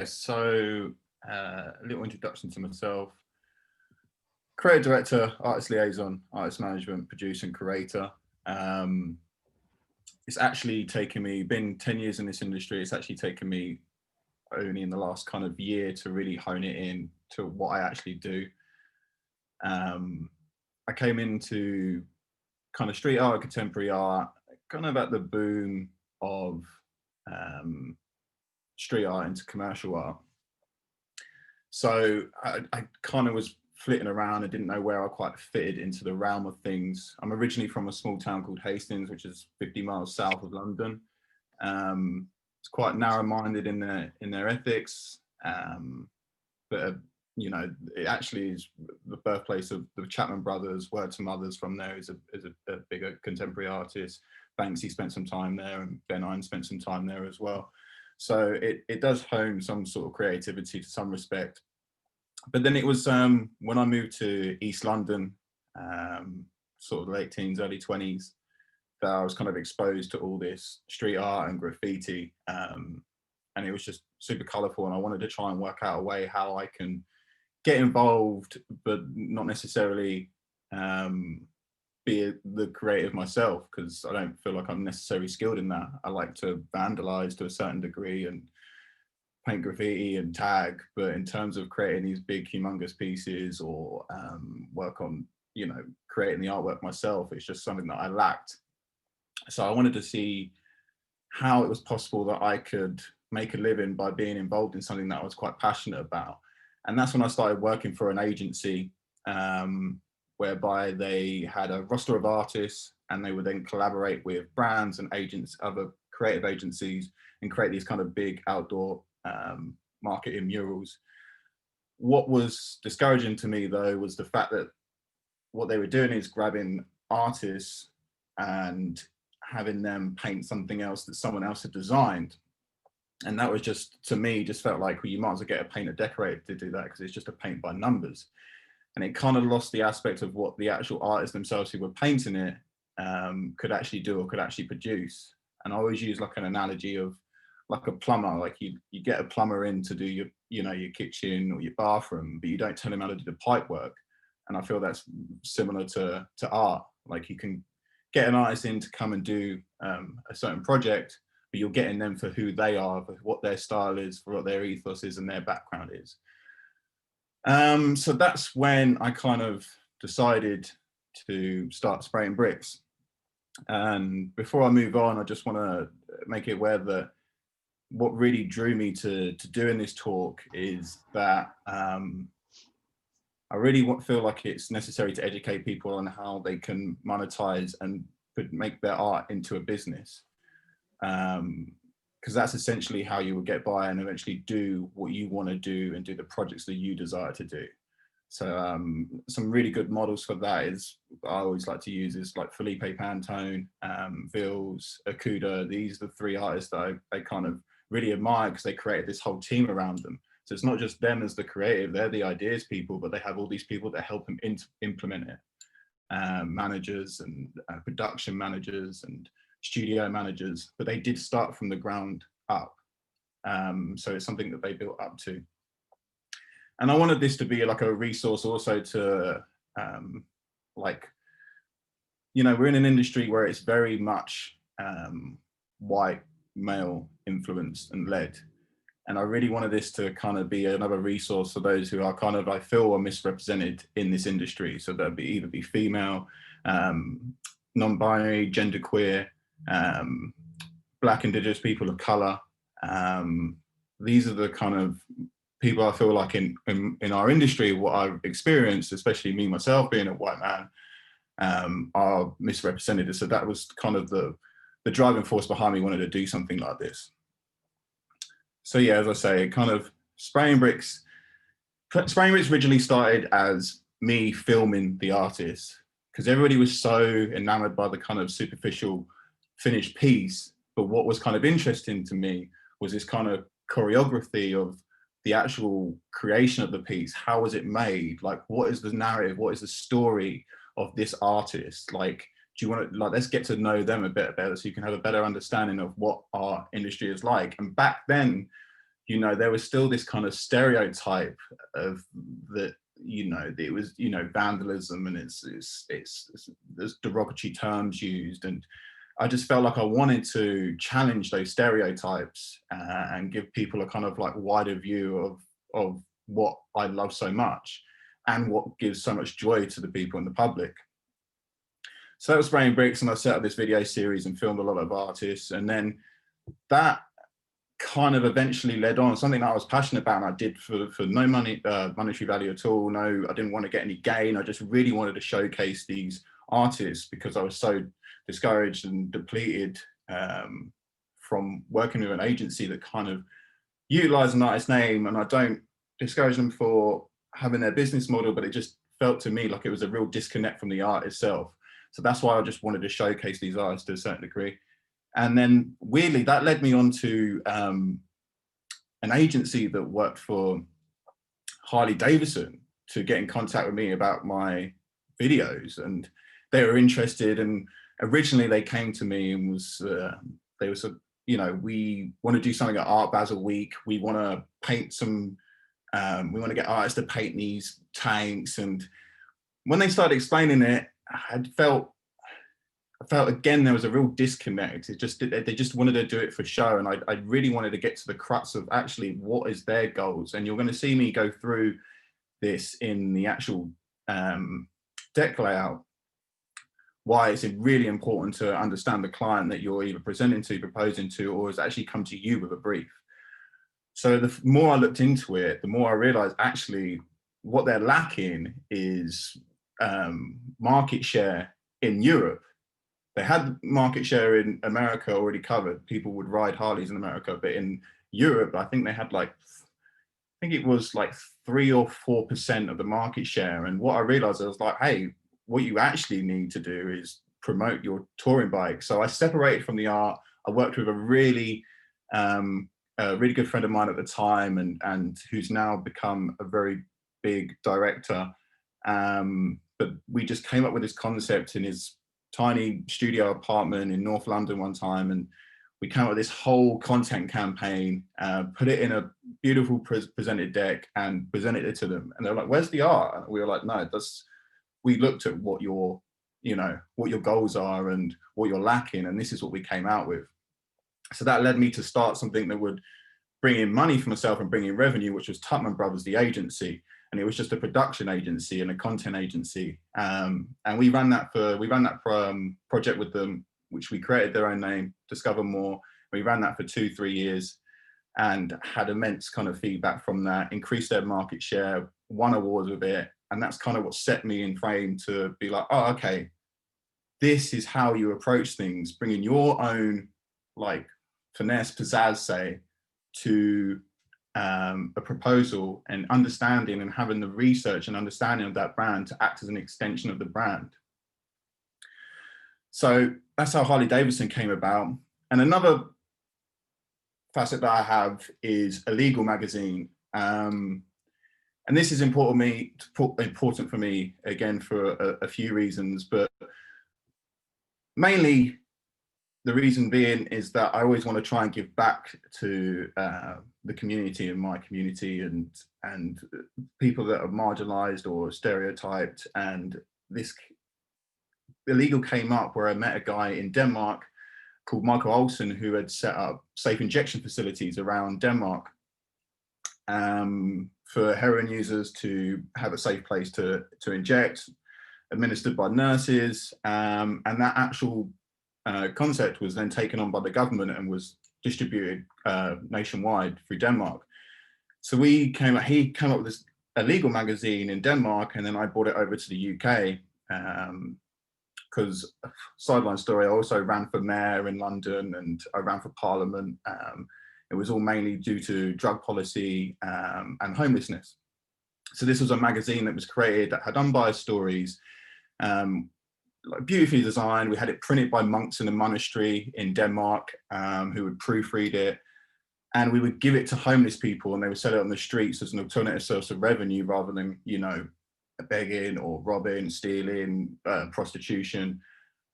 So a little introduction to myself. Creative director, artist liaison, artist management, producer and curator. Um, it's actually taken me, been 10 years in this industry, it's actually taken me only in the last kind of year to really hone it in to what I actually do. I came into kind of street art, contemporary art, kind of at the boom of street art into commercial art. So I kind of was flitting around. I didn't know where I quite fitted into the realm of things. I'm originally from a small town called Hastings, which is 50 miles south of London. It's quite narrow-minded in their ethics, but you know, it actually is the birthplace of the Chapman brothers. Word to Mothers from there is a bigger contemporary artist. Banksy spent some time there, and Ben Ein spent some time there as well. So it does hone some sort of creativity to some respect. But then it was when I moved to East London, sort of late teens, early 20s, that I was kind of exposed to all this street art and graffiti. And it was just super colourful, and I wanted to try and work out a way how I can get involved, but not necessarily be the creative myself, because I don't feel like I'm necessarily skilled in that. I like to vandalise to a certain degree and paint graffiti and tag, but in terms of creating these big humongous pieces or work on, you know, creating the artwork myself, it's just something that I lacked. So I wanted to see how it was possible that I could make a living by being involved in something that I was quite passionate about. And that's when I started working for an agency, whereby they had a roster of artists, and they would then collaborate with brands and agents, other creative agencies, and create these kind of big outdoor marketing murals. What was discouraging to me, though, was the fact that what they were doing is grabbing artists and having them paint something else that someone else had designed. And that was just, to me, just felt like, well, you might as well get a painter decorator to do that, because it's just a paint by numbers. And it kind of lost the aspect of what the actual artists themselves who were painting it could actually do or could actually produce. And I always use like an analogy of like a plumber. Like you get a plumber in to do your, you know, your kitchen or your bathroom, but you don't tell him how to do the pipe work. And I feel that's similar to art. Like you can get an artist in to come and do a certain project, but you're getting them for who they are, for what their style is, for what their ethos is and their background is. So that's when I kind of decided to start spraying bricks. And before I move on, I just want to make it aware that what really drew me to doing this talk is that I really feel like it's necessary to educate people on how they can monetize and make their art into a business. Because that's essentially how you will get by and eventually do what you want to do and do the projects that you desire to do. So some really good models for that is, I always like to use, is like Felipe Pantone, Vils, Akuda. These are the three artists that I kind of really admire, because they created this whole team around them. So it's not just them as the creative, they're the ideas people, but they have all these people that help them implement it. Managers and production managers and studio managers, but they did start from the ground up. So it's something that they built up to. And I wanted this to be like a resource also to, like, you know, we're in an industry where it's very much white, male influenced and led. And I really wanted this to kind of be another resource for those who are kind of, I feel, are misrepresented in this industry. So that'd be either be female, non-binary, genderqueer, Black, Indigenous people of color. These are the kind of people I feel like in our industry, what I've experienced, especially me myself being a white man, are misrepresented. So that was kind of the driving force behind me wanting to do something like this. So yeah, as I say, kind of spraying bricks originally started as me filming the artist, because everybody was so enamored by the kind of superficial finished piece. But what was kind of interesting to me was this kind of choreography of the actual creation of the piece. How was it made? Like, what is the narrative? What is the story of this artist? Like, do you want to, like, let's get to know them a bit better so you can have a better understanding of what our industry is like. And back then, you know, there was still this kind of stereotype of that, you know, it was, you know, vandalism, and there's derogatory terms used, and I just felt like I wanted to challenge those stereotypes and give people a kind of like wider view of what I love so much and what gives so much joy to the people in the public. So that was Spraying Bricks, and I set up this video series and filmed a lot of artists, and then that kind of eventually led on something that I was passionate about, and I did for no money, monetary value at all. No, I didn't want to get any gain. I just really wanted to showcase these artists because I was so discouraged and depleted from working with an agency that kind of utilized an artist's name, and I don't discourage them for having their business model, but it just felt to me like it was a real disconnect from the art itself. So that's why I just wanted to showcase these artists to a certain degree. And then weirdly, that led me on to an agency that worked for Harley Davidson to get in contact with me about my videos. And they were interested, and originally they came to me and they were sort of, you know, we want to do something at Art Basel Week. We want to paint some, we want to get artists to paint these tanks. And when they started explaining it, I felt again there was a real disconnect. It just, they just wanted to do it for show, and I really wanted to get to the crux of actually what is their goals. And you're going to see me go through this in the actual deck layout, why it's really important to understand the client that you're either presenting to, proposing to, or has actually come to you with a brief. So the more I looked into it, the more I realized actually what they're lacking is market share in Europe. They had market share in America already covered. People would ride Harleys in America, but in Europe, I think they had like, I think it was like 3 or 4% of the market share. And what I realized, I was like, hey, what you actually need to do is promote your touring bike. So I separated from the art. I worked with a really good friend of mine at the time, and who's now become a very big director. But we just came up with this concept in his tiny studio apartment in North London one time, and we came up with this whole content campaign, put it in a beautiful presented deck and presented it to them. And they're like, where's the art? And we were like, no, we looked at what your, you know, what your goals are and what you're lacking, and this is what we came out with. So that led me to start something that would bring in money for myself and bring in revenue, which was Tutman Brothers, the agency. And it was just a production agency and a content agency. And we ran that project with them, which we created their own name, Discover More. We ran that for 2-3 years and had immense kind of feedback from that, increased their market share, won awards with it. And that's kind of what set me in frame to be like, oh, okay, this is how you approach things, bringing your own like finesse, pizzazz, say, to a proposal, and understanding and having the research and understanding of that brand to act as an extension of the brand. So that's how Harley Davidson came about. And another facet that I have is a legal magazine. And this is important for me, again, for a few reasons, but mainly the reason being is that I always want to try and give back to the community and my community and people that are marginalized or stereotyped. And this illegal came up where I met a guy in Denmark called Michael Olsen, who had set up safe injection facilities around Denmark for heroin users to have a safe place to inject, administered by nurses. And that actual concept was then taken on by the government and was distributed nationwide through Denmark. So he came up with this illegal magazine in Denmark, and then I brought it over to the UK. Because sideline story, I also ran for mayor in London, and I ran for parliament. It was all mainly due to drug policy and homelessness. So this was a magazine that was created that had unbiased stories, like beautifully designed. We had it printed by monks in a monastery in Denmark who would proofread it, and we would give it to homeless people, and they would sell it on the streets as an alternative source of revenue rather than, you know, begging or robbing, stealing, prostitution.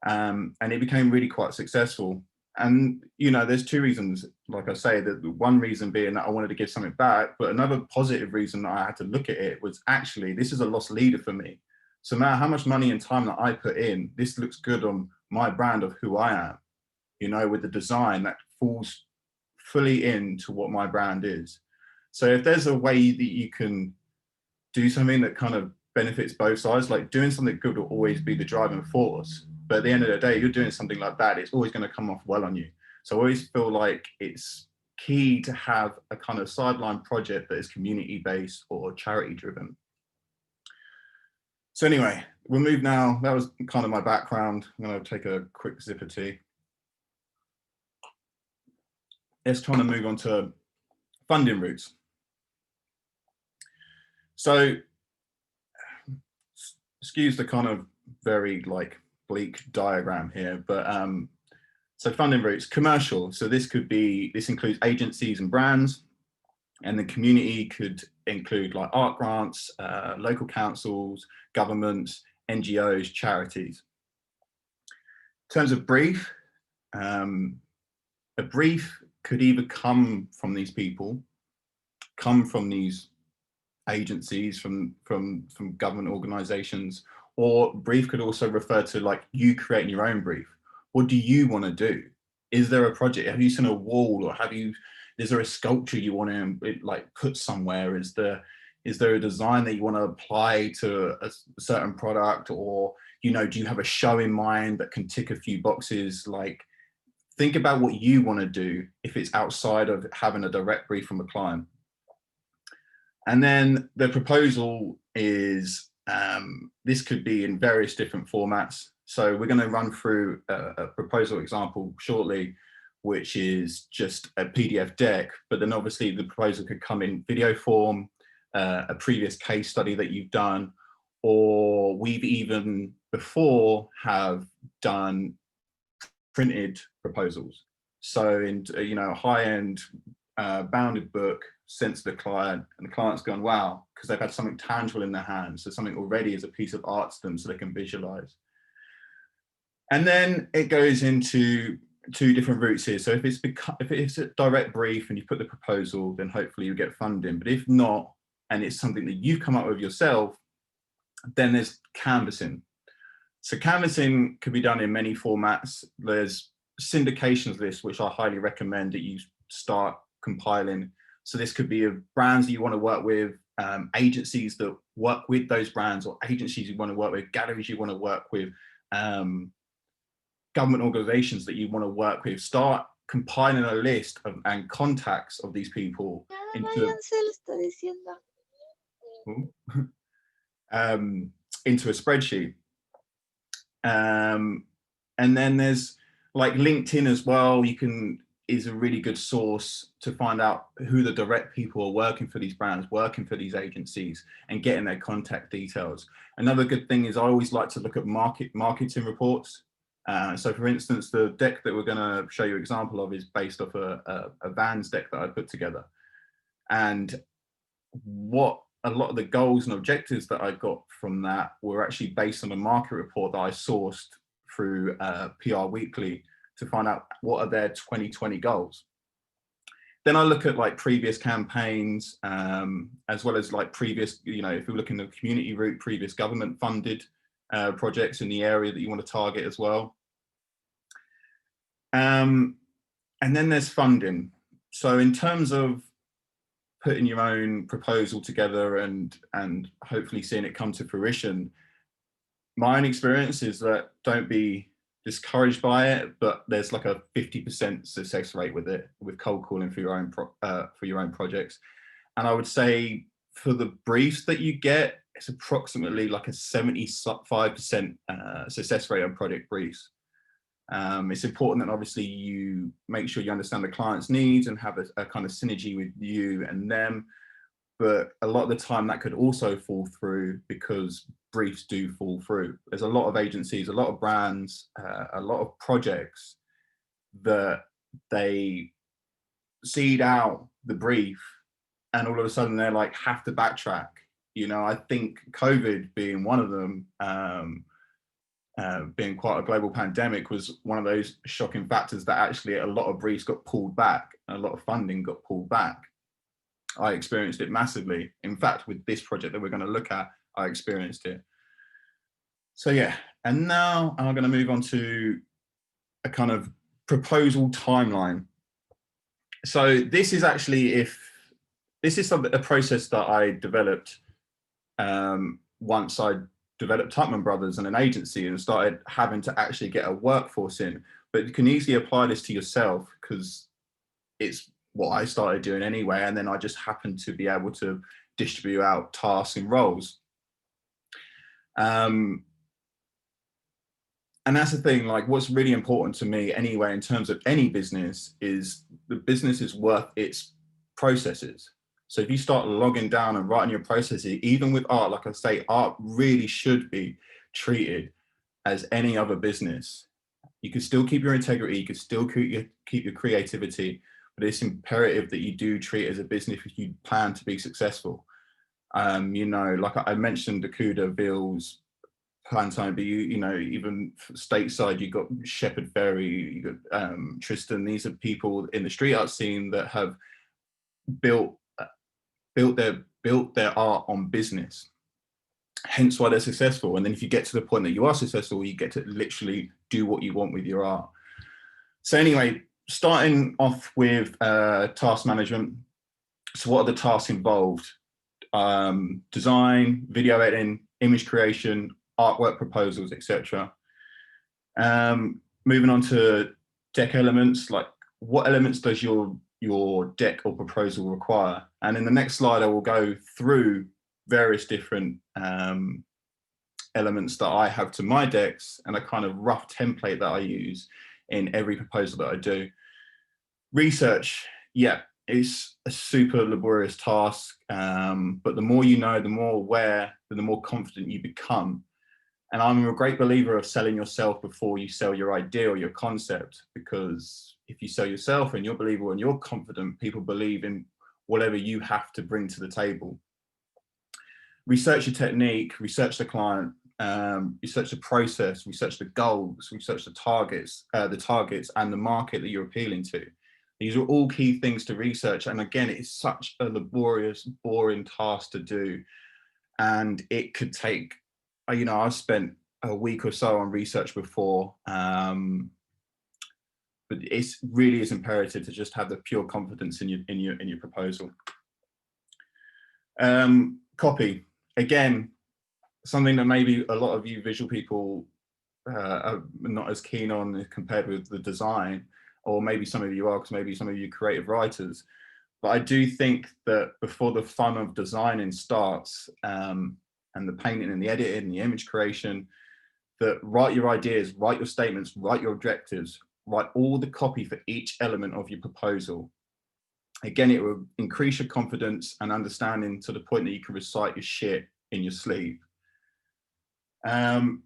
And it became really quite successful. And, you know, there's two reasons. like I say, the one reason being that I wanted to give something back, but another positive reason that I had to look at it was actually, this is a lost leader for me. So no matter how much money and time that I put in, this looks good on my brand of who I am, you know, with the design that falls fully into what my brand is. So if there's a way that you can do something that kind of benefits both sides, like doing something good will always be the driving force. But at the end of the day, you're doing something like that, it's always going to come off well on you. So I always feel like it's key to have a kind of sideline project that is community based or charity driven. So anyway, we'll move now. That was kind of my background. I'm going to take a quick sip of tea. Let's try to move on to funding routes. So excuse the kind of very like bleak diagram here, but so funding routes, commercial. So this includes agencies and brands, and the community could include like art grants, local councils, governments, NGOs, charities. In terms of brief, a brief could either come from these people, come from these agencies, from government organizations, or brief could also refer to like you creating your own brief. What do you want to do? Is there a project? Have you seen a wall, or is there a sculpture you want to like put somewhere? Is there a design that you want to apply to a certain product, or, you know, do you have a show in mind that can tick a few boxes? Like, think about what you want to do if it's outside of having a direct brief from a client. And then the proposal is, this could be in various different formats. So we're going to run through a proposal example shortly, which is just a PDF deck, but then obviously the proposal could come in video form, a previous case study that you've done, or we've even before have done printed proposals. So in, you know, a high-end bounded book sent to the client, and the client's gone, wow, because they've had something tangible in their hands. So something already is a piece of art to them so they can visualize. And then it goes into two different routes here. So if it's a direct brief and you put the proposal, then hopefully you get funding. But if not, and it's something that you've come up with yourself, then there's canvassing. So canvassing can be done in many formats. There's syndications lists, which I highly recommend that you start compiling. So this could be of brands that you want to work with, agencies that work with those brands, or agencies you want to work with, galleries you want to work with, government organizations that you want to work with. Start compiling a list and contacts of these people into a spreadsheet. And then there's like LinkedIn as well. Is a really good source to find out who the direct people are working for these brands, working for these agencies, and getting their contact details. Another good thing is I always like to look at marketing reports. So for instance, the deck that we're going to show you an example of is based off a Vans deck that I put together. And what a lot of the goals and objectives that I got from that were actually based on a market report that I sourced through PR Weekly to find out what are their 2020 goals. Then I look at like previous campaigns, as well as like previous, you know, if we look in the community route, previous government funded projects in the area that you want to target as well. And then there's funding. So in terms of putting your own proposal together and hopefully seeing it come to fruition, my own experience is that don't be discouraged by it, but there's like a 50% success rate with it, with cold calling for your own projects. And I would say for the briefs that you get, it's approximately like a 75% success rate on project briefs. It's important that obviously you make sure you understand the client's needs and have a kind of synergy with you and them. But a lot of the time that could also fall through because briefs do fall through. There's a lot of agencies, a lot of brands, a lot of projects that they seed out the brief and all of a sudden they're like, have to backtrack. You know, I think COVID being one of them, being quite a global pandemic was one of those shocking factors that actually a lot of briefs got pulled back, a lot of funding got pulled back. I experienced it massively. In fact, with this project that we're going to look at, I experienced it. So yeah, and now I'm going to move on to a kind of proposal timeline. So this is actually a process that I developed once I developed Tupman Brothers and an agency and started having to actually get a workforce in. But you can easily apply this to yourself because it's what I started doing anyway. And then I just happened to be able to distribute out tasks and roles. And that's the thing, like what's really important to me anyway, in terms of any business, is the business is worth its processes. So if you start logging down and writing your processes, even with art, like I say, art really should be treated as any other business. You can still keep your integrity, you can still keep your creativity, but it's imperative that you do treat it as a business if you plan to be successful. You know, like I mentioned, Dakuda, Vils, Plantain, but you know, even stateside, you've got Shepherd Ferry, you got Tristan. These are people in the street art scene that have built their art on business, hence why they're successful. And then if you get to the point that you are successful, you get to literally do what you want with your art. So anyway, starting off with task management. So what are the tasks involved? Design, video editing, image creation, artwork proposals, etc. Moving on to deck elements, like what elements does your deck or proposal require? And in the next slide, I will go through various different elements that I have to my decks and a kind of rough template that I use in every proposal that I do. Research, yeah, it's a super laborious task, but the more you know, the more aware, the more confident you become. And I'm a great believer of selling yourself before you sell your idea or your concept, because if you sell yourself and you're believable and you're confident, people believe in whatever you have to bring to the table. Research your technique, research the client, research the process, research the goals, research the targets and the market that you're appealing to. These are all key things to research. And again, it's such a laborious, boring task to do. And it could take, you know, I've spent a week or so on research before, but it really is imperative to just have the pure confidence in your proposal. Copy, again, something that maybe a lot of you visual people are not as keen on compared with the design, or maybe some of you are, because maybe some of you creative writers. But I do think that before the fun of designing starts, and the painting and the editing and the image creation, that write your ideas, write your statements, write your objectives, write all the copy for each element of your proposal. Again, it will increase your confidence and understanding to the point that you can recite your shit in your sleeve. And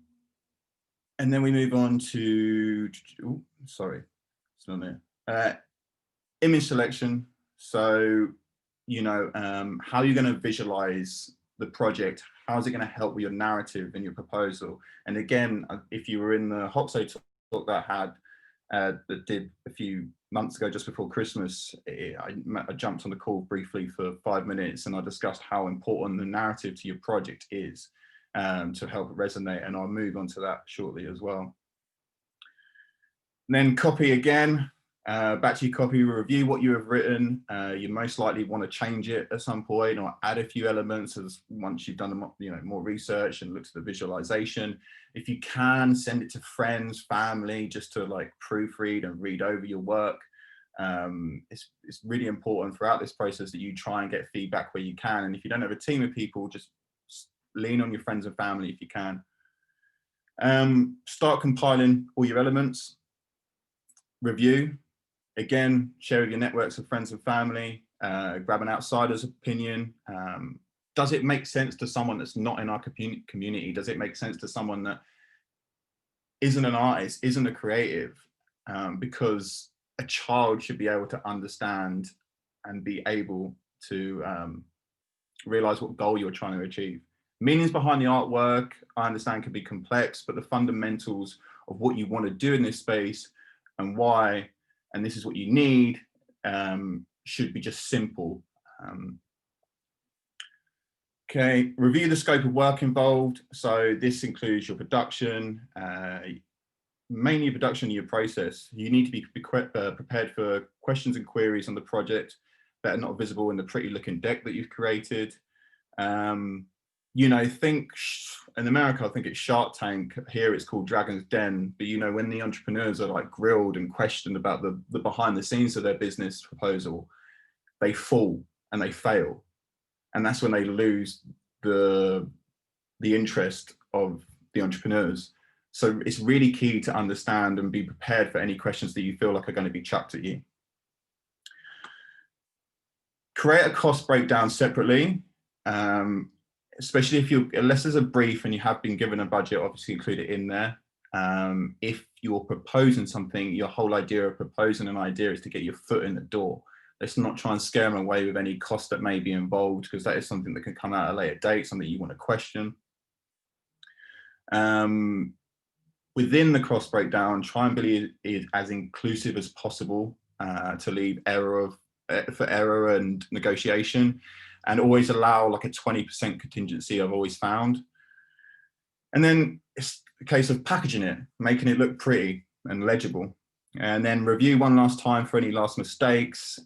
then we move on to, oh, sorry, it's not there. Image selection. So, you know, how are you going to visualize the project? How is it going to help with your narrative and your proposal? And again, if you were in the Hoxo talk that I had, that did a few months ago, just before Christmas, I jumped on the call briefly for 5 minutes and I discussed how important the narrative to your project is to help it resonate. And I'll move on to that shortly as well. And then copy again. Back to your copy, review what you have written. You most likely want to change it at some point or add a few elements as once you've done more research and looked at the visualization. If you can, send it to friends, family, just to like proofread and read over your work. It's really important throughout this process that you try and get feedback where you can. And if you don't have a team of people, just lean on your friends and family if you can. Start compiling all your elements. Review. Again, share with your networks of friends and family, grab an outsider's opinion. Does it make sense to someone that's not in our community? Does it make sense to someone that isn't an artist, isn't a creative? Because a child should be able to understand and be able to realize what goal you're trying to achieve. Meanings behind the artwork, I understand, can be complex, but the fundamentals of what you want to do in this space and why, and this is what you need, should be just simple. Okay, review the scope of work involved. So this includes your production, mainly your production and your process. You need to be prepared for questions and queries on the project that are not visible in the pretty looking deck that you've created. You know, think in America, I think it's Shark Tank. Here it's called Dragon's Den. But, you know, when the entrepreneurs are like grilled and questioned about the behind the scenes of their business proposal, they fall and they fail. And that's when they lose the interest of the entrepreneurs. So it's really key to understand and be prepared for any questions that you feel like are going to be chucked at you. Create a cost breakdown separately, especially if unless there's a brief and you have been given a budget, obviously include it in there. If you're proposing something, your whole idea of proposing an idea is to get your foot in the door. Let's not try and scare them away with any cost that may be involved, because that is something that can come out at a later date, something you want to question. Within the cost breakdown, try and be as inclusive as possible to leave for error and negotiation, and always allow like a 20% contingency, I've always found. And then it's a case of packaging it, making it look pretty and legible. And then review one last time for any last mistakes,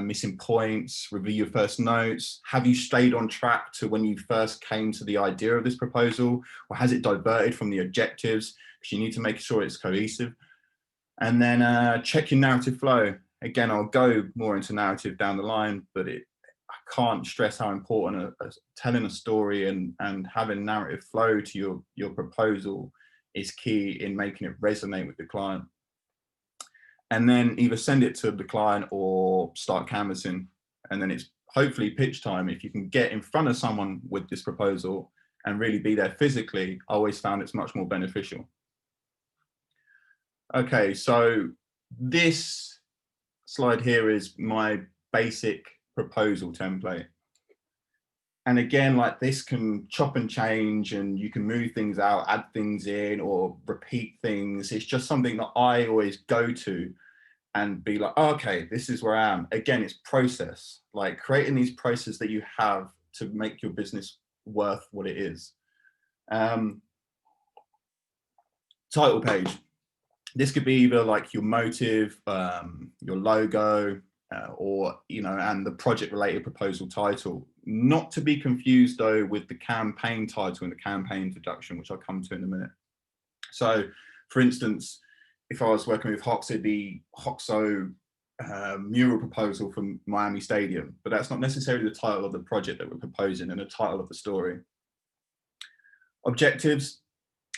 missing points, review your first notes. Have you stayed on track to when you first came to the idea of this proposal, or has it diverted from the objectives? Because you need to make sure it's cohesive. And then check your narrative flow. Again, I'll go more into narrative down the line, but I can't stress how important telling a story and having narrative flow to your proposal is key in making it resonate with the client. And then either send it to the client or start canvassing. And then it's hopefully pitch time. If you can get in front of someone with this proposal and really be there physically, I always found it's much more beneficial. Okay, so this slide here is my basic proposal template. And again, like this can chop and change, and you can move things out, add things in, or repeat things. It's just something that I always go to and be like, oh, okay, this is where I am. Again, it's process, like creating these processes that you have to make your business worth what it is. Title page. This could be either like your motive, your logo, or, you know, and the project related proposal title. Not to be confused though with the campaign title and the campaign introduction, which I'll come to in a minute. So for instance, if I was working with Hox, it'd be Hoxo mural proposal from Miami Stadium, but that's not necessarily the title of the project that we're proposing and the title of the story. Objectives.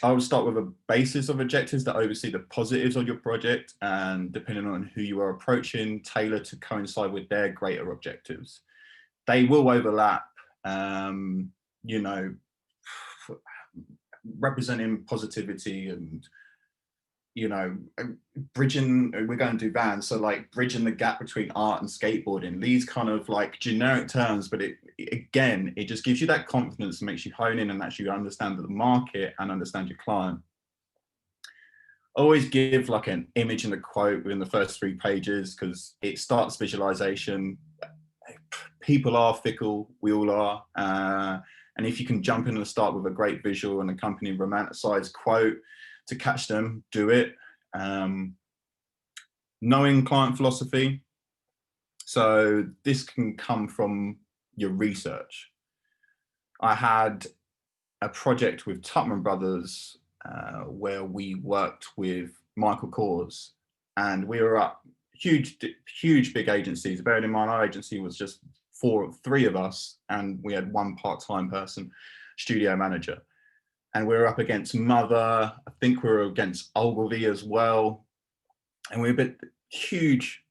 I would start with a basis of objectives that oversee the positives of your project, and depending on who you are approaching, tailor to coincide with their greater objectives. They will overlap, you know, representing positivity and, you know, bridging, we're going to do vans, so like bridging the gap between art and skateboarding, these kind of like generic terms, but it just gives you that confidence and makes you hone in and actually understand the market and understand your client. Always give like an image and a quote within the first 3 pages, because it starts visualization. People are fickle, we all are, and if you can jump in and start with a great visual and accompanying romanticized quote to catch them, do it. Knowing client philosophy. So this can come from your research. I had a project with Tupman Brothers where we worked with Michael Kors, and we were up huge big agencies. Bearing in mind our agency was just 3 of us, and we had 1 part-time person, studio manager. And we were up against Mother, I think we were against Ogilvy as well. And we were a bit huge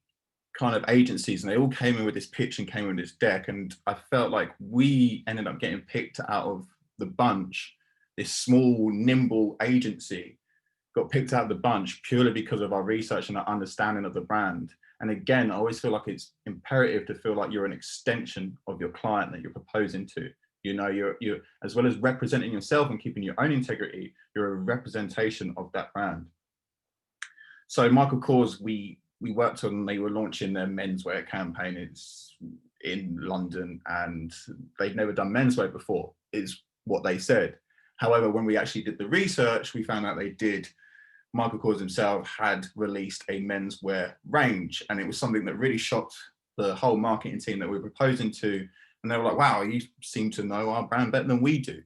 kind of agencies, and they all came in with this pitch and came in with this deck. And I felt like we ended up getting picked out of the bunch. This small, nimble agency got picked out of the bunch purely because of our research and our understanding of the brand. And again, I always feel like it's imperative to feel like you're an extension of your client that you're proposing to. You know, you're as well as representing yourself and keeping your own integrity, you're a representation of that brand. So Michael Kors, we worked on, they were launching their menswear campaign. It's in London, and they'd never done menswear before, is what they said. However, when we actually did the research, we found out they did. Michael Kors himself had released a menswear range, and it was something that really shocked the whole marketing team that we were proposing to. And they were like, wow, you seem to know our brand better than we do.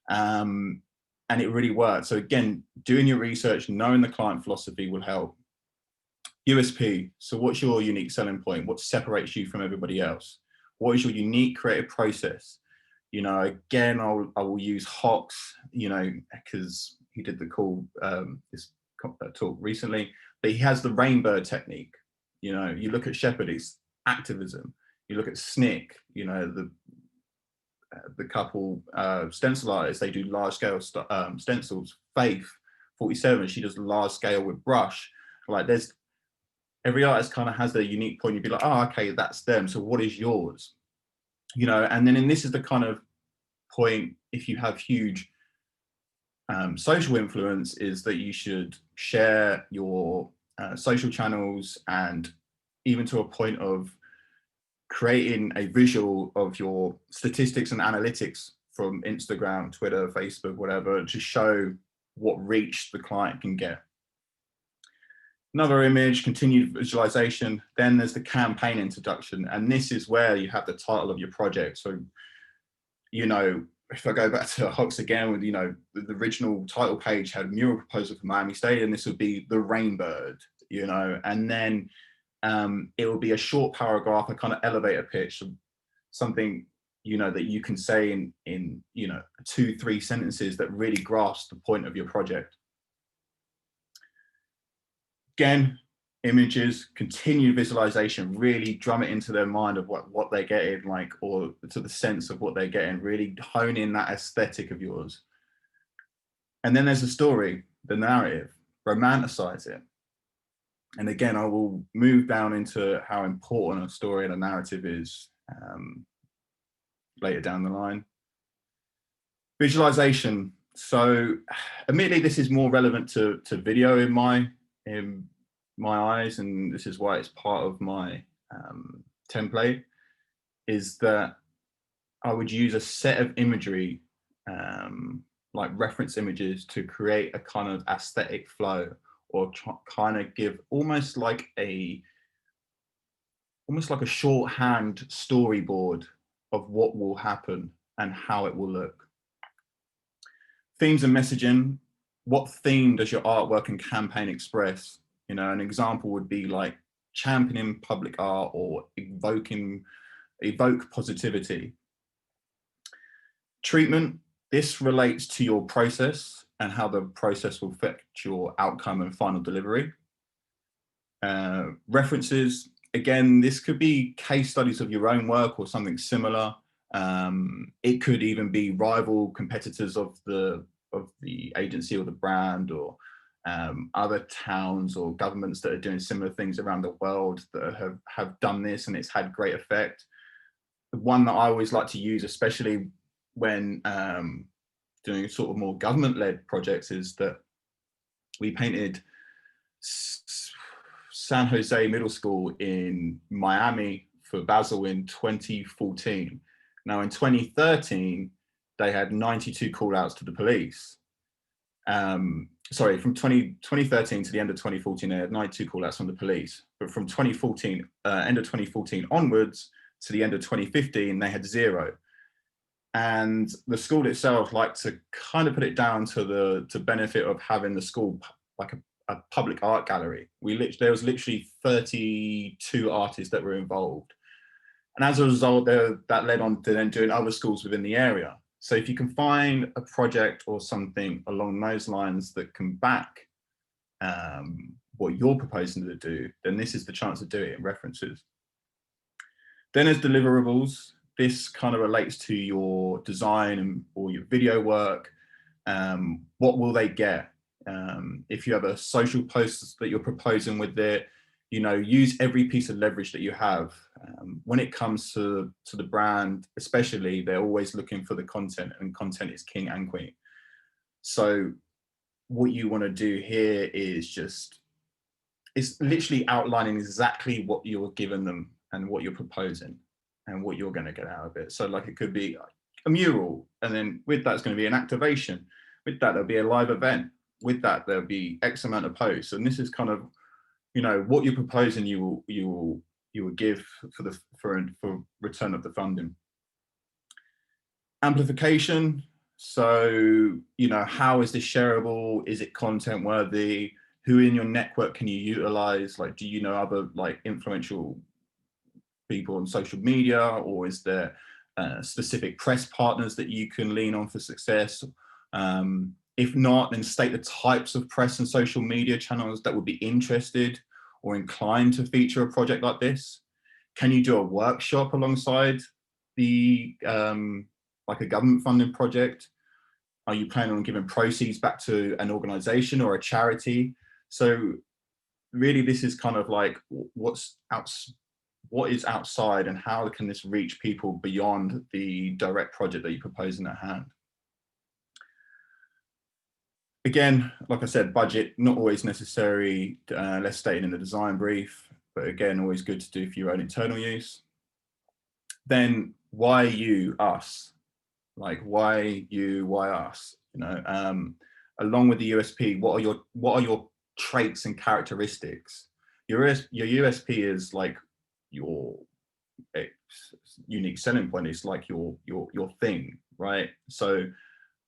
And it really worked. So again, doing your research, knowing the client philosophy will help. USP, so what's your unique selling point? What separates you from everybody else? What is your unique creative process? You know, again, I will use Hawks, you know, because he did the cool this talk recently, but he has the rainbow technique. You know, you look at Shepherd, it's activism. You look at Snick, you know, the couple stencil artists, they do large scale stencils. Faith 47, she does large scale with brush. Like, there's every artist kind of has their unique point. You'd be like, oh, okay, that's them. So what is yours? You know, and then, and this is the kind of point, if you have huge social influence, is that you should share your social channels, and even to a point of creating a visual of your statistics and analytics from Instagram, Twitter, Facebook, whatever, to show what reach the client can get. Another image, continued visualization. Then there's the campaign introduction. And this is where you have the title of your project. So, you know, if I go back to Hawks again, with, you know, the original title page had mural proposal for Miami Stadium. This would be the Rainbird, you know, and then it will be a short paragraph, a kind of elevator pitch, something, you know, that you can say in you know, 2-3 sentences that really grasp the point of your project. Again, images, continued visualization, really drum it into their mind of what they're getting, like, or to the sense of what they're getting, really hone in that aesthetic of yours. And then there's the story, the narrative, romanticize it. And again, I will move down into how important a story and a narrative is later down the line. Visualization. So admittedly, this is more relevant to video in my eyes, and this is why it's part of my template, is that I would use a set of imagery, like reference images, to create a kind of aesthetic flow, or kind of give almost like a shorthand storyboard of what will happen and how it will look. Themes and messaging. What theme does your artwork and campaign express? You know, an example would be like championing public art, or evoke positivity. Treatment. This relates to your process and how the process will affect your outcome and final delivery. References. Again, this could be case studies of your own work or something similar. It could even be rival competitors of the agency or the brand, or other towns or governments that are doing similar things around the world that have done this, and it's had great effect. The one that I always like to use, especially when doing sort of more government-led projects, is that we painted San Jose Middle School in Miami for Basel in 2014. Now in 2013, they had 92 call outs to the police. Sorry, from 2013 to the end of 2014, they had 92 call outs from the police. But from 2014, end of 2014 onwards to the end of 2015, they had 0. And the school itself liked to kind of put it down to the benefit of having the school like a public art gallery. There was literally 32 artists that were involved. And as a result, that led on to then doing other schools within the area. So if you can find a project or something along those lines that can back what you're proposing to do, then this is the chance to do it in references. Then as deliverables, this kind of relates to your design or your video work. What will they get? If you have a social post that you're proposing with it, You know, use every piece of leverage that you have. When it comes to the brand, especially, they're always looking for the content, and content is king and queen. So what you want to do here is just, it's literally outlining exactly what you're giving them and what you're proposing and what you're going to get out of it. So like, it could be a mural, and then with that, it's going to be an activation. With that, there'll be a live event. With that, there'll be X amount of posts. And this is kind of, you know, what you're proposing, you will give for return of the funding. Amplification. So, you know, how is this shareable? Is it content worthy? Who in your network can you utilize? Like, do you know other like influential people on social media, or is there specific press partners that you can lean on for success? If not, then state the types of press and social media channels that would be interested or inclined to feature a project like this. Can you do a workshop alongside the like a government funded project? Are you planning on giving proceeds back to an organization or a charity? So really, this is kind of like what is outside, and how can this reach people beyond the direct project that you're proposing at hand? Again, like I said, budget, not always necessary, less stated in the design brief, but again, always good to do for your own internal use. Then why you, us? Like, why you, why us? You know, along with the USP, what are your traits and characteristics? Your USP is like your unique selling point. It's like your thing, right? So,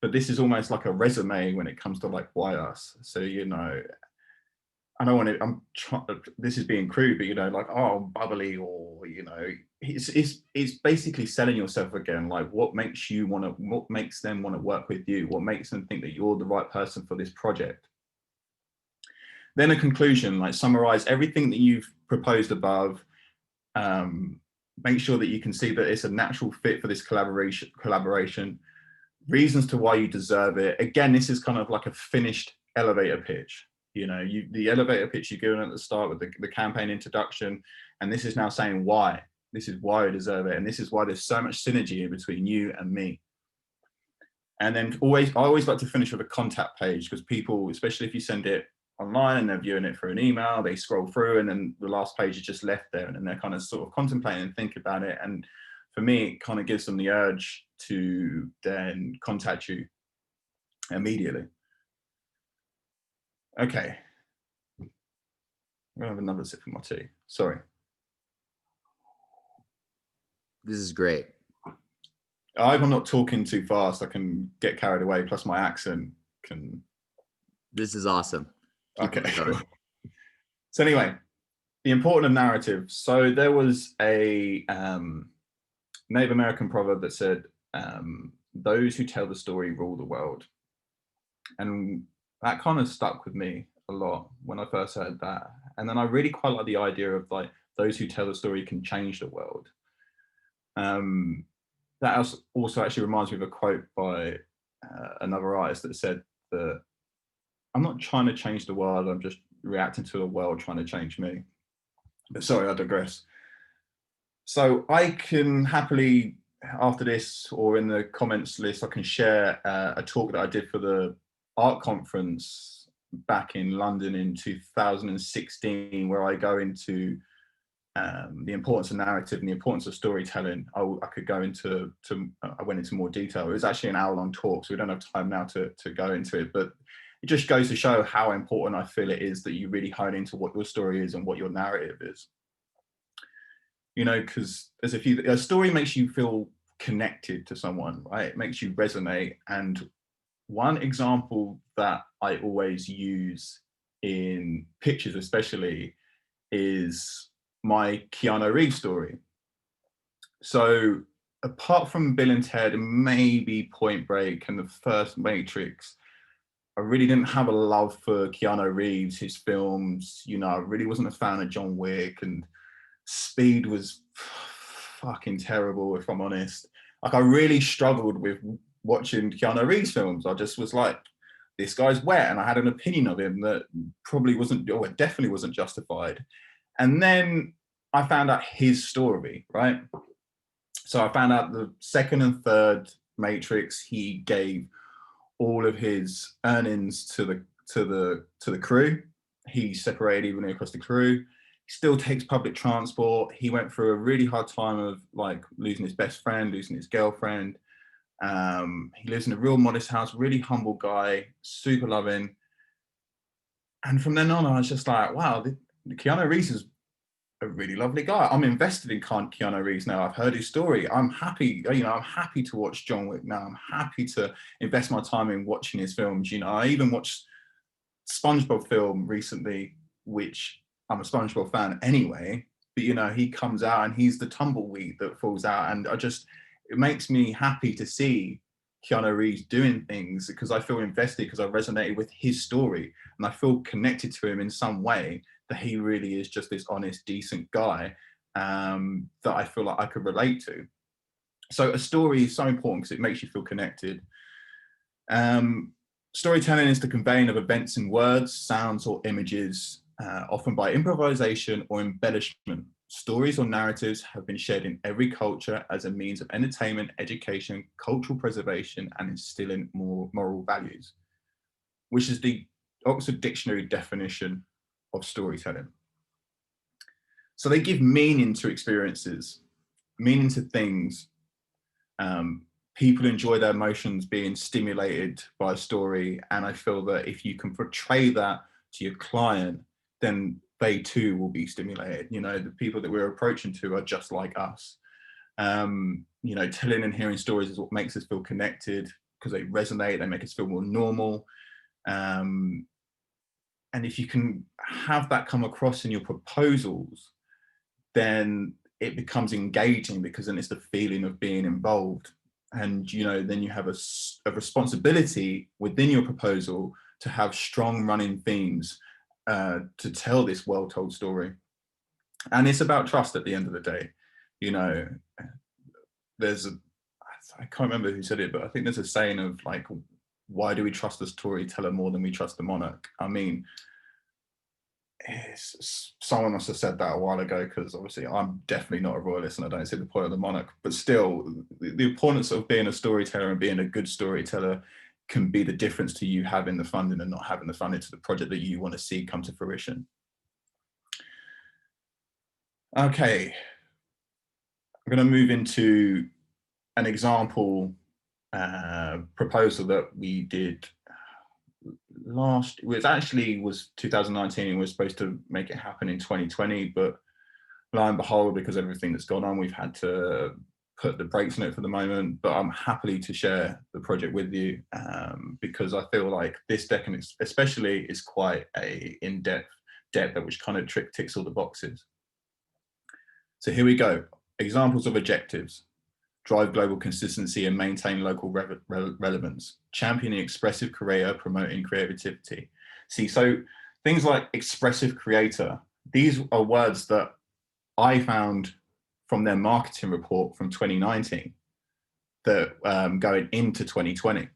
but this is almost like a resume when it comes to like, why us? So, you know, I don't want to, this is being crude, but you know, like, oh, bubbly, or, you know, it's basically selling yourself again. Like, what makes them want to work with you? What makes them think that you're the right person for this project? Then a conclusion, like summarize everything that you've proposed above. Make sure that you can see that it's a natural fit for this collaboration. Reasons to why you deserve it. Again, this is kind of like a finished elevator pitch. You know, the elevator pitch you're given at the start with the campaign introduction, and this is now saying why. This is why I deserve it, and this is why there's so much synergy between you and me. And then I always like to finish with a contact page, because people, especially if you send it online and they're viewing it through an email, they scroll through and then the last page is just left there, and then they're kind of sort of contemplating and think about it. And for me, it kind of gives them the urge to then contact you immediately. Okay. I'm gonna have another sip of my tea. Sorry. This is great. I hope I'm not talking too fast. I can get carried away. Plus my accent can. This is awesome. Okay. So anyway, the importance of narrative. So there was a Native American proverb that said, "Those who tell the story rule the world," and that kind of stuck with me a lot when I first heard that. And then I really quite like the idea of like, those who tell the story can change the world. That also actually reminds me of a quote by another artist that said that I'm not trying to change the world, I'm just reacting to the world trying to change me. But sorry, I digress. So I can happily, after this or in the comments list, I can share a talk that I did for the art conference back in London in 2016, where I go into the importance of narrative and the importance of storytelling. I went into more detail. It was actually an hour-long talk, so we don't have time now to go into it, but it just goes to show how important I feel it is that you really hone into what your story is and what your narrative is. You know, because a story makes you feel connected to someone, right? It makes you resonate. And one example that I always use in pictures especially is my Keanu Reeves story. So apart from Bill and Ted and maybe Point Break and the first Matrix, I really didn't have a love for Keanu Reeves, his films. You know, I really wasn't a fan of John Wick, and Speed was fucking terrible, if I'm honest. Like, I really struggled with watching Keanu Reeves films. I just was like, this guy's wet, and I had an opinion of him that probably wasn't, or definitely wasn't justified. And then I found out his story, right? So I found out the second and third Matrix, he gave all of his earnings to the crew. He separated evenly across the crew. He still takes public transport. He went through a really hard time of like losing his best friend, losing his girlfriend. He lives in a real modest house, really humble guy, super loving. And from then on, I was just like, wow, Keanu Reeves is a really lovely guy. I'm invested in Keanu Reeves now. I've heard his story. I'm happy, I'm happy to watch John Wick now. I'm happy to invest my time in watching his films. I even watched SpongeBob film recently, which I'm a SpongeBob fan anyway, but he comes out and he's the tumbleweed that falls out. And it makes me happy to see Keanu Reeves doing things because I feel invested, because I resonated with his story and I feel connected to him in some way, that he really is just this honest, decent guy that I feel like I could relate to. So a story is so important because it makes you feel connected. Storytelling is the conveying of events in words, sounds, or images, often by improvisation or embellishment. Stories or narratives have been shared in every culture as a means of entertainment, education, cultural preservation, and instilling moral values, which is the Oxford Dictionary definition of storytelling. So they give meaning to experiences, meaning to things. People enjoy their emotions being stimulated by a story. And I feel that if you can portray that to your client, then they too will be stimulated. The people that we're approaching to are just like us. Telling and hearing stories is what makes us feel connected because they resonate, they make us feel more normal. And if you can have that come across in your proposals, then it becomes engaging because then it's the feeling of being involved. And, then you have a responsibility within your proposal to have strong running themes to tell this well-told story. And it's about trust at the end of the day. I can't remember who said it, but I think there's a saying of like, why do we trust the storyteller more than we trust the monarch? I mean, someone must have said that a while ago, because obviously I'm definitely not a royalist and I don't see the point of the monarch, but still the importance of being a storyteller and being a good storyteller can be the difference to you having the funding and not having the funding to the project that you want to see come to fruition. Okay, I'm going to move into an example proposal that we did was 2019, and we were supposed to make it happen in 2020, but lo and behold, because everything that's gone on, we've had to put the brakes on it for the moment. But I'm happy to share the project with you because I feel like this deck, and especially, is quite a in-depth deck that which kind of ticks all the boxes. So here we go. Examples of objectives: drive global consistency and maintain local relevance, championing expressive creator, promoting creativity. See, so things like expressive creator, these are words that I found from their marketing report from 2019 that going into 2020.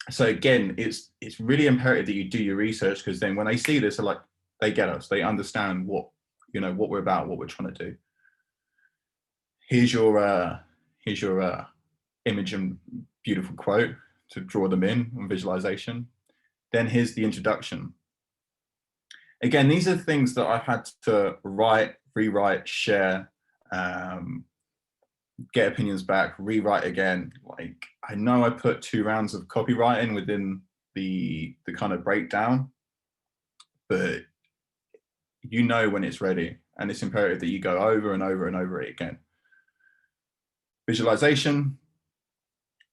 So again, it's really imperative that you do your research, because then when they see this, they're like, they get us, they understand what we're about, what we're trying to do. Here's your image and beautiful quote to draw them in on visualization. Then here's the introduction. Again, these are things that I've had to write, rewrite, share, get opinions back, rewrite again. Like, I know I put 2 rounds of copywriting within the kind of breakdown, but when it's ready, and it's imperative that you go over and over and over it again. Visualization.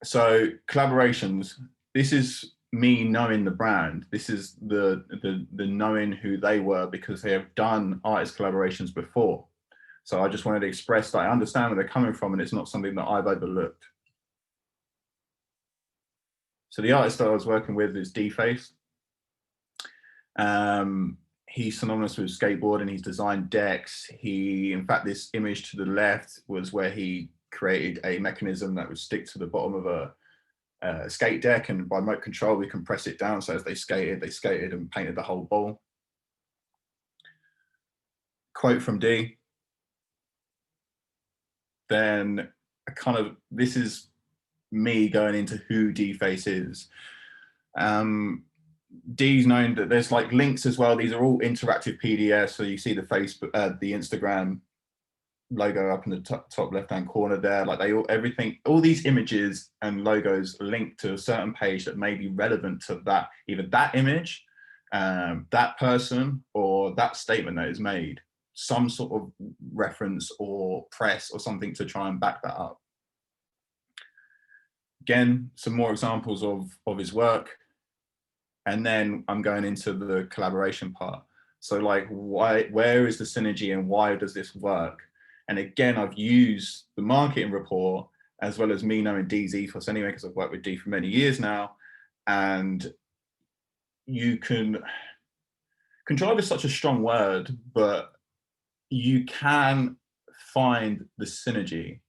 So collaborations, this is me knowing the brand. This is the knowing who they were, because they have done artist collaborations before. So I just wanted to express that I understand where they're coming from, and it's not something that I've overlooked. So the artist that I was working with is D-Face. He's synonymous with skateboarding. He's designed decks. In fact, this image to the left was where he created a mechanism that would stick to the bottom of a skate deck, and by remote control we can press it down, so as they skated and painted the whole ball. quote from D. Then this is me going into who D-Face is. D's known that there's like links as well. These are all interactive PDFs. So you see the Facebook, the Instagram logo up in the top left-hand corner there. Like all these images and logos link to a certain page that may be relevant to that, either that image, that person, or that statement that is made. Some sort of reference or press or something to try and back that up. Again, some more examples of his work. And then I'm going into the collaboration part. So like, where is the synergy and why does this work? And again, I've used the marketing report as well as me knowing D's ethos anyway, because I've worked with D for many years now. And contrive is such a strong word, but you can find the synergy.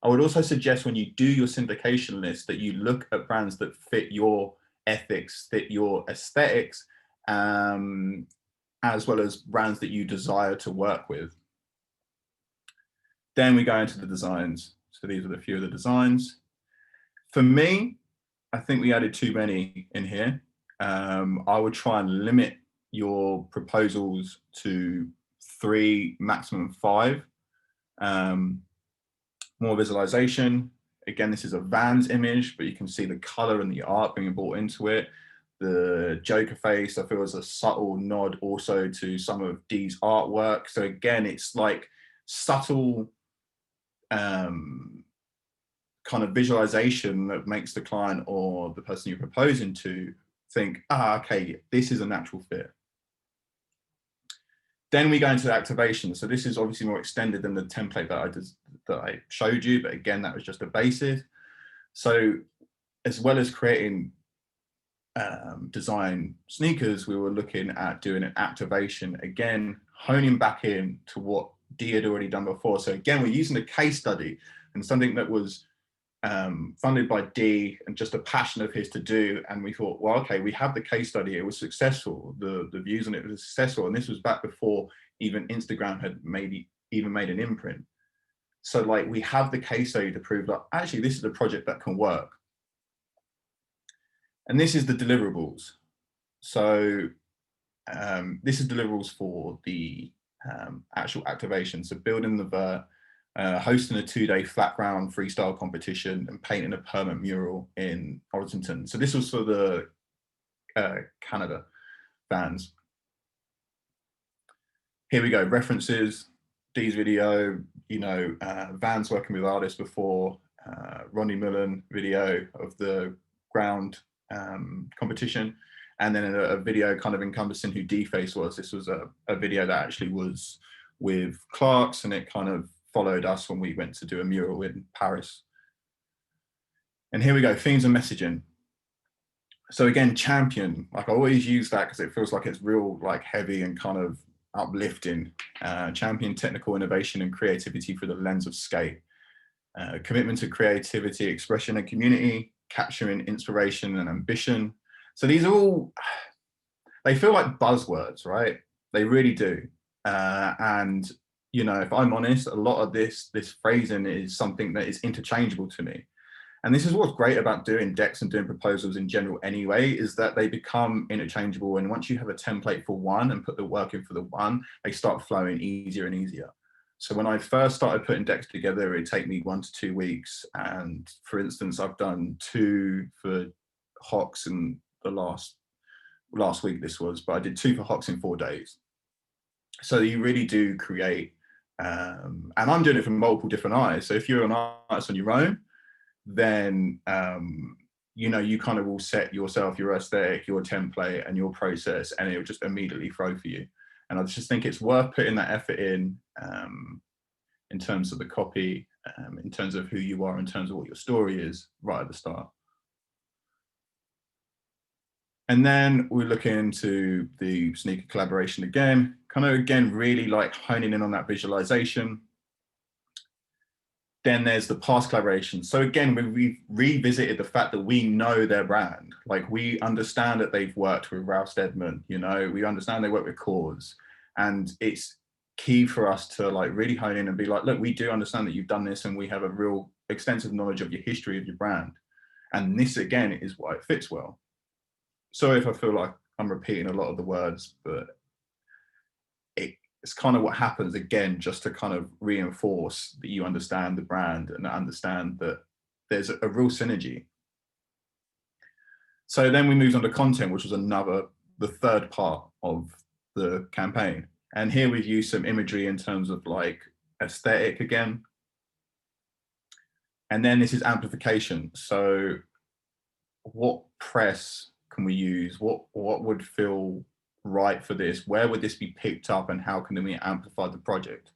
I would also suggest when you do your syndication list that you look at brands that fit your ethics, fit your aesthetics, as well as brands that you desire to work with. Then we go into the designs. So these are a few of the designs. For me, I think we added too many in here. I would try and limit your proposals to 3, maximum 5. More visualization. Again, this is a Vans image, but you can see the color and the art being brought into it. The Joker face, I feel, is a subtle nod also to some of D's artwork. So again, it's like subtle kind of visualization that makes the client or the person you're proposing to think, okay, this is a natural fit. Then we go into the activation. So this is obviously more extended than the template that I showed you, but again, that was just a basis. So as well as creating design sneakers, we were looking at doing an activation, again, honing back in to what D had already done before. So again, we're using a case study and something that was funded by D and just a passion of his to do. And we thought, well, okay, we have the case study. It was successful. The views on it was successful. And this was back before even Instagram had maybe even made an imprint. So like, we have the case study to prove that actually this is a project that can work. And this is the deliverables. So this is deliverables for the actual activation. So building the vert, hosting a 2-day flat ground freestyle competition, and painting a permanent mural in Orrington. So this was for the Canada fans. Here we go, references, D's video, Vans working with artists before, Ronnie Millen video of the ground competition, and then a video kind of encompassing who D-Face was. This was a video that actually was with Clark's, and it kind of followed us when we went to do a mural in Paris. And here we go, themes and messaging. So again, champion, like I always use that because it feels like it's real, like heavy and kind of uplifting. Champion technical innovation and creativity through the lens of skate. Commitment to creativity, expression and community, capturing inspiration and ambition. So these are all, they feel like buzzwords, right? They really do. And if I'm honest, a lot of this phrasing is something that is interchangeable to me. And this is what's great about doing decks and doing proposals in general anyway, is that they become interchangeable. And once you have a template for one and put the work in for the one, they start flowing easier and easier. So when I first started putting decks together, it'd take me 1 to 2 weeks. And for instance, I've done 2 for Hawks in the last week this was, but I did 2 for Hawks in 4 days. So you really do create, and I'm doing it from multiple different eyes. So if you're an artist on your own, then you kind of will set yourself, your aesthetic, your template and your process, and it will just immediately flow for you. And I just think it's worth putting that effort in terms of the copy, in terms of who you are, in terms of what your story is right at the start. And then we look into the sneaker collaboration again, really like honing in on that visualization. Then there's the past collaboration. So again, we've revisited the fact that we know their brand. Like, we understand that they've worked with Ralph Steadman, we understand they work with Cause. And it's key for us to like really hone in and be like, look, we do understand that you've done this and we have a real extensive knowledge of your history of your brand. And this again is why it fits well. Sorry if I feel like I'm repeating a lot of the words, but it's kind of what happens again, just to kind of reinforce that you understand the brand and understand that there's a real synergy. So then we moved on to content, which was the third part of the campaign. And here we've used some imagery in terms of like aesthetic again. And then this is amplification. So what press can we use? What would feel right for this? Where would this be picked up and how can we amplify the project?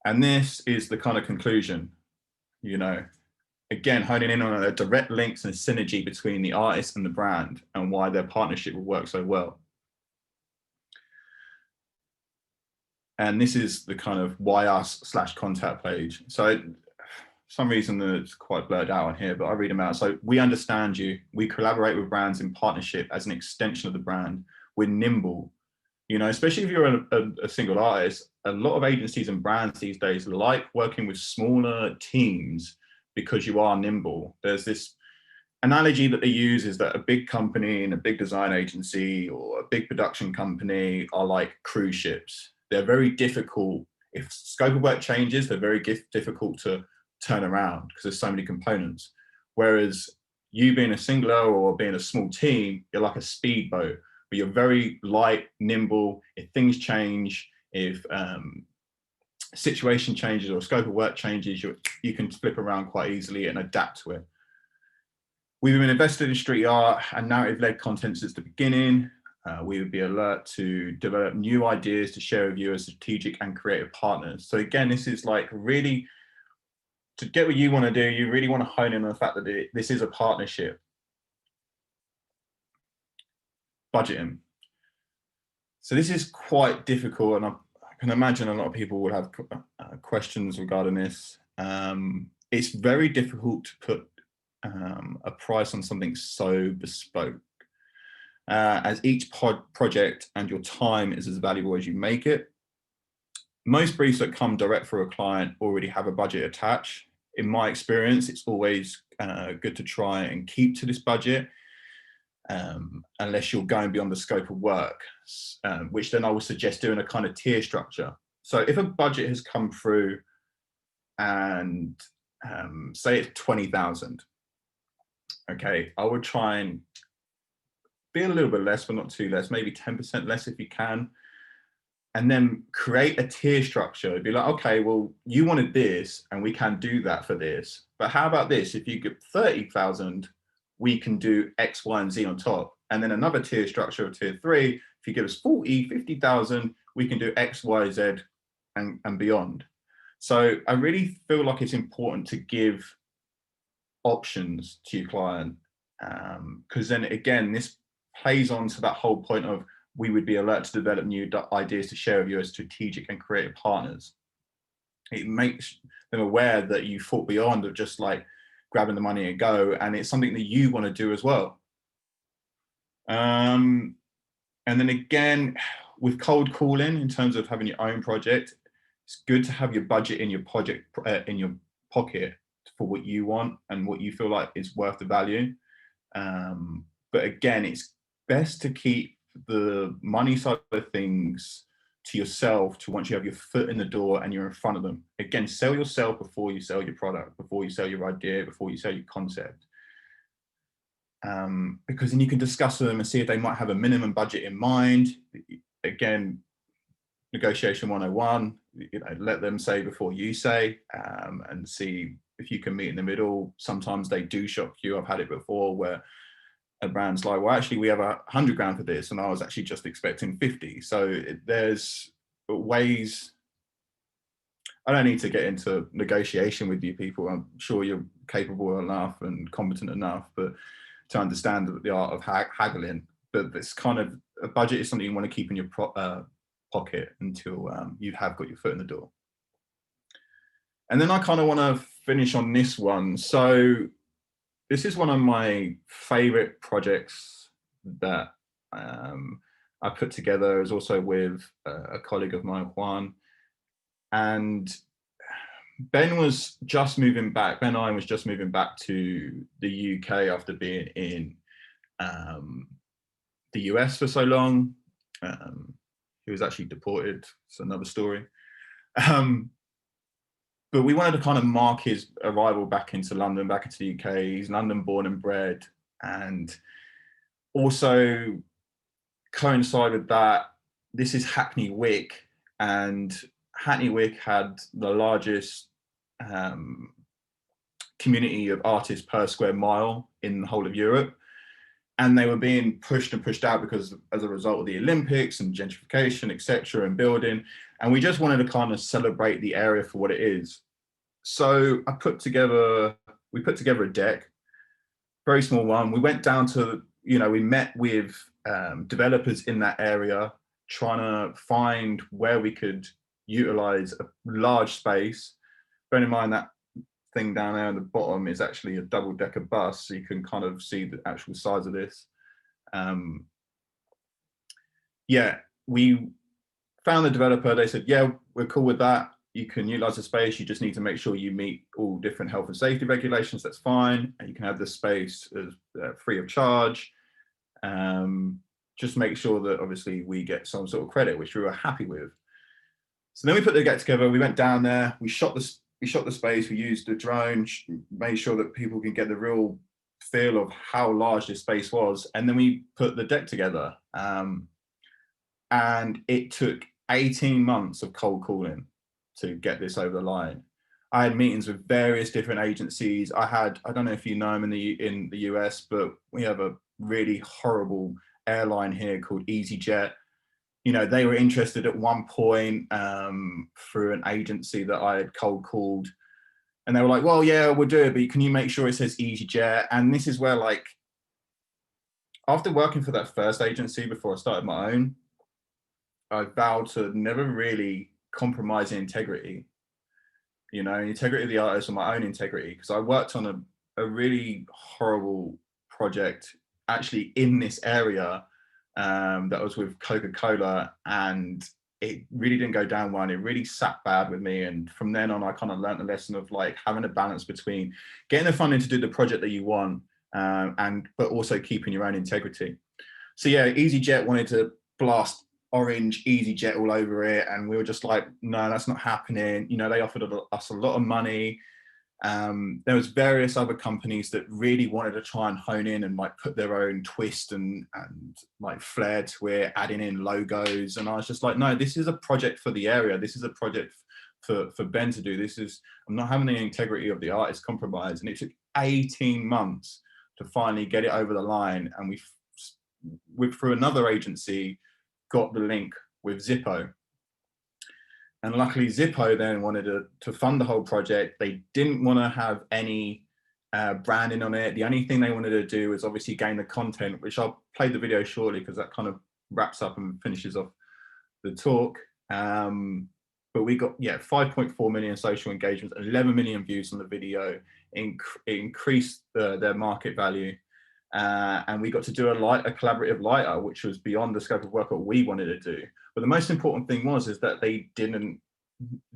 And this is the kind of conclusion, you know, again, honing in on a direct links and synergy between the artist and the brand and why their partnership will work so well. And this is the kind of why us / contact page. So for some reason it's quite blurred out on here, but I'll read them out. So we understand you. We collaborate with brands in partnership as an extension of the brand. We're nimble. You know, especially if you're a single artist, a lot of agencies and brands these days like working with smaller teams because you are nimble. There's this analogy that they use is that a big company and a big design agency or a big production company are like cruise ships. They're very difficult. If scope of work changes, they're very difficult to turn around because there's so many components. Whereas you being a singular or being a small team, you're like a speedboat, but you're very light, nimble. If things change, if situation changes or scope of work changes, you can flip around quite easily and adapt to it. We've been invested in street art and narrative-led content since the beginning. We would be alert to develop new ideas to share with you as strategic and creative partners. So again, this is like really, to get what you want to do, you really want to hone in on the fact that this is a partnership. Budgeting. So this is quite difficult, and I can imagine a lot of people will have questions regarding this. It's very difficult to put a price on something so bespoke, as each project and your time is as valuable as you make it. Most briefs that come direct for a client already have a budget attached. In my experience, it's always good to try and keep to this budget, unless you're going beyond the scope of work, which then I would suggest doing a kind of tier structure. So if a budget has come through and say it's 20,000, okay, I would try and be a little bit less, but not too less, maybe 10% less if you can. And then create a tier structure. It'd be like, okay, well, you wanted this and we can do that for this. But how about this? If you get 30,000, we can do X, Y, and Z on top. And then another tier structure of tier 3, if you give us 40, 50,000, we can do X, Y, Z and beyond. So I really feel like it's important to give options to your client, because then again, this plays on to that whole point of we would be alert to develop new ideas to share with you as strategic and creative partners. It makes them aware that you thought beyond of just like grabbing the money and go, and it's something that you want to do as well. And then again, with cold calling, in terms of having your own project, it's good to have your budget in your project in your pocket for what you want and what you feel like is worth the value. But again, it's best to keep the money side of things to yourself to once you have your foot in the door and you're in front of them. Again, sell yourself before you sell your product, before you sell your idea, before you sell your concept. Because then you can discuss with them and see if they might have a minimum budget in mind. Again, negotiation 101, you know, let them say before you say, and see if you can meet in the middle. Sometimes they do shock you. I've had it before where a brand's like, well, actually we have 100 grand for this, and I was actually just expecting 50. So there's ways. I don't need to get into negotiation with you people. I'm sure you're capable enough and competent enough, but to understand the art of haggling. But this kind of a budget is something you want to keep in your pocket until you have got your foot in the door. And then I kind of want to finish on this one. So this is one of my favorite projects that I put together. It was also with a colleague of mine, Juan, and Ben was just moving back. Ben I was just moving back to the UK after being in the US for so long. He was actually deported. It's another story. But we wanted to kind of mark his arrival back into London, back into the UK. He's London born and bred. And also coincide with that, this is Hackney Wick, and Hackney Wick had the largest community of artists per square mile in the whole of Europe. And they were being pushed and pushed out because as a result of the Olympics and gentrification, etc., and building. And we just wanted to kind of celebrate the area for what it is. So we put together a deck, very small one. We went down to, we met with developers in that area, trying to find where we could utilize a large space. Bear in mind that thing down there at the bottom is actually a double-decker bus, so you can kind of see the actual size of this. Yeah, we found the developer. They said, yeah, we're cool with that. You can utilize the space. You just need to make sure you meet all different health and safety regulations. That's fine. And you can have the space as free of charge. Just make sure that obviously we get some sort of credit, which we were happy with. So then we put the get together. We went down there. We shot the space. We used the drone, made sure that people can get the real feel of how large this space was. And then we put the deck together. And it took 18 months of cold calling to get this over the line. I had meetings with various different agencies. I don't know if you know them in the US, but we have a really horrible airline here called EasyJet. They were interested at one point through an agency that I had cold called. And they were like, well, yeah, we'll do it, but can you make sure it says EasyJet? And this is where, like, after working for that first agency before I started my own, I vowed to never really compromise integrity, integrity of the artist or my own integrity, because I worked on a really horrible project actually in this area that was with Coca-Cola, and it really didn't go down well, and it really sat bad with me. And from then on, I kind of learned the lesson of like having a balance between getting the funding to do the project that you want, but also keeping your own integrity. So yeah, EasyJet wanted to blast orange EasyJet all over it, and we were just like, no, that's not happening. They offered us a lot of money. There was various other companies that really wanted to try and hone in and like put their own twist and like flair to it, adding in logos. And I was just like, no, this is a project for the area. This is a project for Ben to do. I'm not having the integrity of the artist compromised. And it took 18 months to finally get it over the line. And we through another agency, got the link with Zippo. And luckily Zippo then wanted to fund the whole project. They didn't want to have any branding on it. The only thing they wanted to do was obviously gain the content, which I'll play the video shortly because that kind of wraps up and finishes off the talk. But we got 5.4 million social engagements, 11 million views on the video, increased their market value. And we got to do a collaborative lighter, which was beyond the scope of work that we wanted to do. But the most important thing is that they didn't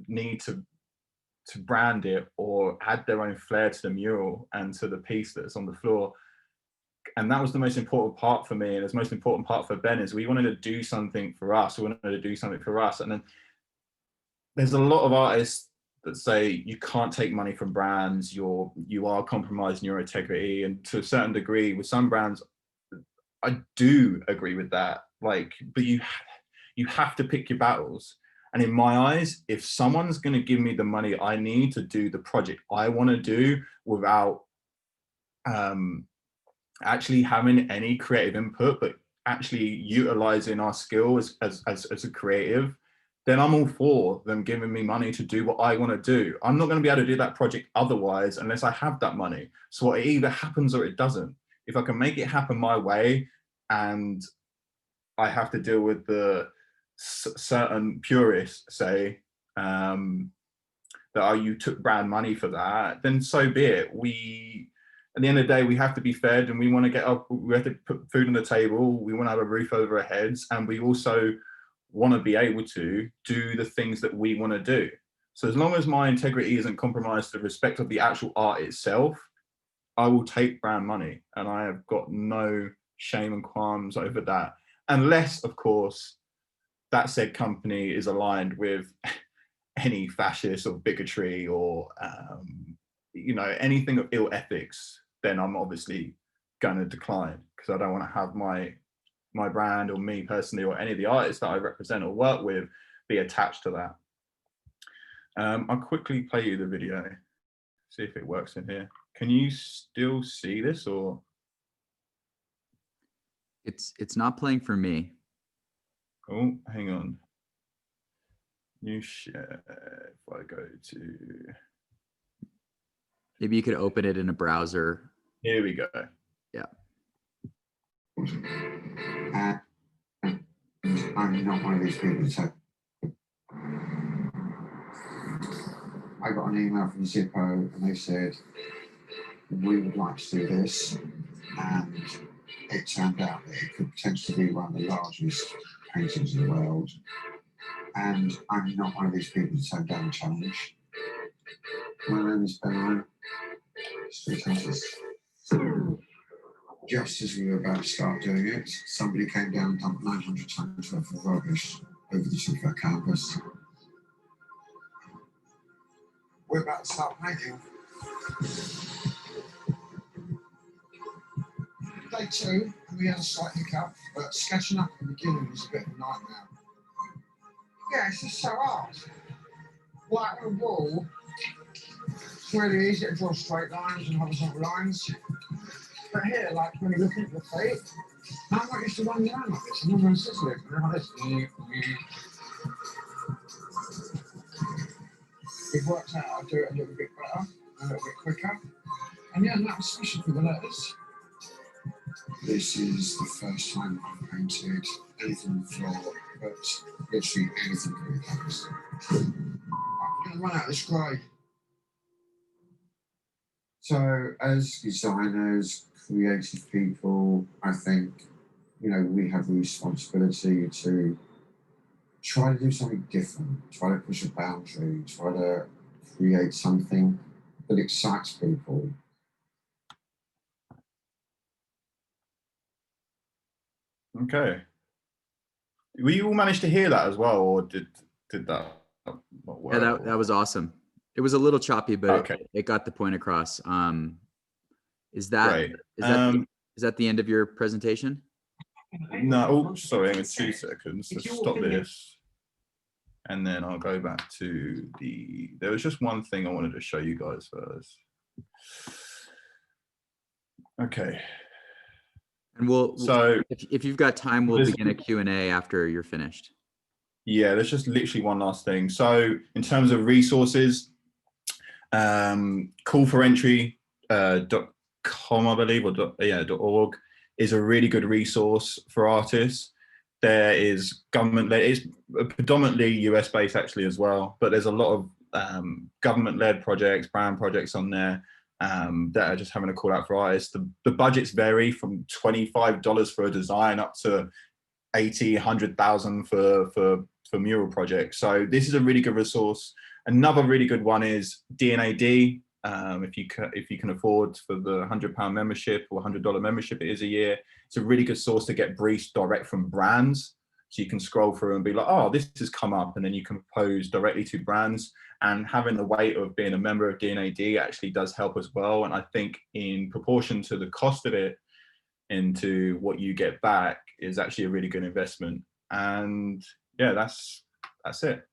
need to brand it or add their own flair to the mural and to the piece that's on the floor. And that was the most important part for me, and the most important part for Ben is we wanted to do something for us. We wanted to do something for us. And then there's a lot of artists that say you can't take money from brands, you are compromising your integrity. And to a certain degree with some brands, I do agree with that. But you have to pick your battles. And in my eyes, if someone's going to give me the money I need to do the project I want to do without actually having any creative input, but actually utilizing our skills as a creative, then I'm all for them giving me money to do what I want to do. I'm not going to be able to do that project otherwise unless I have that money. So it either happens or it doesn't. If I can make it happen my way and I have to deal with the certain purists say that you took brand money for that, then so be it. at the end of the day, we have to be fed, and we want to get up, we have to put food on the table, we want to have a roof over our heads, and we also want to be able to do the things that we want to do. So as long as my integrity isn't compromised to respect of the actual art itself, I will take brand money, and I have got no shame and qualms over that. Unless, of course, that said company is aligned with any fascist or bigotry or, anything of ill ethics, then I'm obviously going to decline, because I don't want to have my brand, or me personally, or any of the artists that I represent or work with be attached to that. I'll quickly play you the video, see if it works in here. Can you still see this, or? It's not playing for me. Oh, hang on. New share, if I go to. Maybe you could open it in a browser. Here we go. Yeah. I'm not one of these people, so I got an email from Zippo, and they said, we would like to do this, and it turned out that it could potentially be one of the largest paintings in the world, and I'm not one of these people to turn down a challenge. My name is Ben, street artist. Just as we were about to start doing it, somebody came down and dumped 900 tons worth of rubbish over the top of our canvas. We're about to start painting. Day 2, and we had a slight hiccup, but sketching up at the beginning was a bit of a nightmare. Yeah, it's just so hard. Like on a wall, it's really easy to draw straight lines and horizontal lines. But here, like when you look at the feet, I'm not used to running around like this. I'm not going to sit like this. We've worked out how to do it a little bit better, a little bit quicker. And yeah, that was special for the letters. This is the first time I've painted anything on the floor, but literally anything really comes. I'm going to run out of this grey. So as designers, creative people, I think, we have the responsibility to try to do something different, try to push a boundary, try to create something that excites people. Okay. Will you all manage to hear that as well, or did that not work? Yeah, that was awesome. It was a little choppy, but okay. it got the point across. Is that Great. is that the end of your presentation? No, oh, sorry, hang on 2 seconds. Let's stop this. And then I'll go back to there was just one thing I wanted to show you guys first. Okay. And if you've got time, we'll begin a Q&A after you're finished. Yeah, there's just literally one last thing. So in terms of resources, callforentry.com, I believe, or .org is a really good resource for artists. There is government-led, it's predominantly US based actually as well, but there's a lot of government-led projects, brand projects on there that are just having a call out for artists. The budgets vary from $25 for a design up to 80, 100,000 for mural projects. So this is a really good resource. Another really good one is D&AD. If you can afford for the £100 membership or $100 membership it is a year, it's a really good source to get briefs direct from brands. So you can scroll through and be like, oh, this has come up, and then you can propose directly to brands. And having the weight of being a member of D&AD actually does help as well. And I think in proportion to the cost of it into what you get back is actually a really good investment. And yeah, that's it.